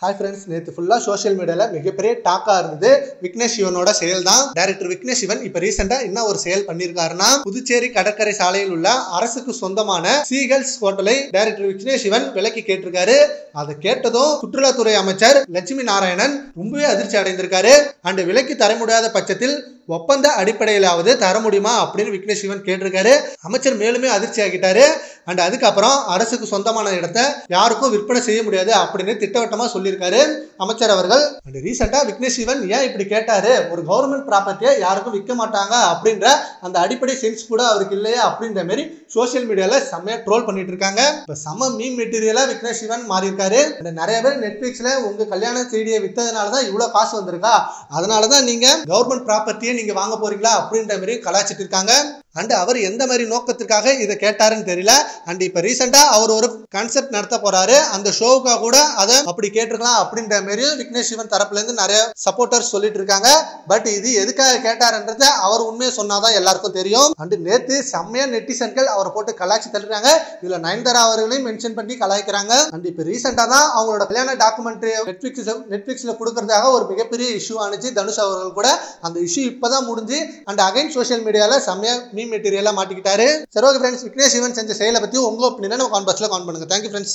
Hi friends, நேற்று ஃபுல்லாக social மீடியாவில் மிகப்பெரிய டாக்காக இருந்தது விக்னேஷ் சிவனோட செயல் தான். டைரக்டர் விக்னேஷ் சிவன் இப்போ ரீசெண்டாக என்ன ஒரு செயல் பண்ணியிருக்காருன்னா, புதுச்சேரி கடற்கரை சாலையில் உள்ள அரசுக்கு சொந்தமான சீகல்ஸ் ஹோட்டலை டைரக்டர் விக்னேஷ் சிவன் விலைக்கு கேட்டிருக்காரு. அதை கேட்டதும் சுற்றுலாத்துறை அமைச்சர் லட்சுமி நாராயணன் ரொம்பவே அதிர்ச்சி அடைந்திருக்காரு. அண்ட் விலைக்கு தர முடியாத பட்சத்தில் ஒப்பந்த அடிப்படையிலாவது தர முடியுமா அப்படின்னு விக்னேஷ் சிவன் கேட்டிருக்காரு. அமைச்சர் மேலுமே அதிர்ச்சி ஆகிட்டாரு. அண்ட் அதுக்கப்புறம் அரசுக்கு சொந்தமான இடத்தை யாருக்கும் விற்பனை செய்ய முடியாது அப்படின்னு திட்டவட்டமா சொல்லியிருக்காரு அமைச்சர் அவர்கள். அண்ட் ரீசெண்டா விக்னேஷ் சிவன் ஏன் இப்படி கேட்டாரு, ஒரு கவர்மெண்ட் ப்ராப்பர்ட்டியை யாருக்கும் விற்க மாட்டாங்க அப்படின்ற அந்த அடிப்படை சென்ஸ் கூட அவருக்கு இல்லையா அப்படின்ற மாதிரி சோசியல் மீடியால செம்மையா ட்ரோல் பண்ணிட்டு இருக்காங்க. இப்ப செம்ம மீம் மெட்டீரியலா விக்னேஷ் சிவன் மாறி இருக்காரு. நிறைய பேர் நெட்ஃபிளிக்ஸ்ல உங்க கல்யாண செய்தியை வித்ததுனாலதான் இவ்வளவு காசு வந்திருக்கா, அதனாலதான் நீங்க கவர்மெண்ட் ப்ராப்பர்ட்டியை நீங்க வாங்க போறீங்களா அப்படின்ற மாதிரி கலாச்சிட்டு இருக்காங்க. அண்ட் அவர் எந்த மாதிரி நோக்கத்திற்காக இதை கேட்டாருன்னு தெரியல. அண்ட் இப்ப ரீசெண்டா அவர் ஒரு கான்செப்ட் நடத்த போறாரு, அந்த ஷோவுக்காக கூட அதை அப்படி கேட்டிருக்கலாம் அப்படின்ற மாதிரி விக்னேஷ் சிவன் தரப்புல இருந்து நிறைய சப்போர்ட்டர்ஸ் சொல்லிட்டு இருக்காங்க. பட் இது எதுக்காக கேட்டாருன்றத அவர் உண்மையை சொன்னாதான் எல்லாருக்கும் தெரியும். அண்ட் நேத்து செம்மையா நெட்டிசன்கள் அவரை போட்டு கலாய்ச்சி தள்ளுறாங்க. இதுல நயன்தாரா அவர்களையும் மென்ஷன் பண்ணி கலாய்க்கிறாங்க. அண்ட் இப்ப ரீசெண்டா தான் அவங்களோட கல்யாண டாக்குமெண்ட்ரி நெட்ஃபிளிக்ஸ்ல கொடுக்கறதாக ஒரு மிகப்பெரிய இஷ்யூ ஆனிச்சு தனுஷ் அவர்கள் கூட. அந்த இஷ்யூ இப்பதான் முடிஞ்சு அண்ட் அகைன் சோஷியல் மீடியால செம்மையா மெட்டீரியலா மாட்டிக்கிட்டாரு. சரி, ஓகே ஃப்ரெண்ட்ஸ், விக்னேஷ் சிவன் செஞ்ச செயலை பத்தி உங்க ஒப்பீனியனை கமெண்ட் பாக்ஸ்ல கமெண்ட் பண்ணுங்க. Thank you friends.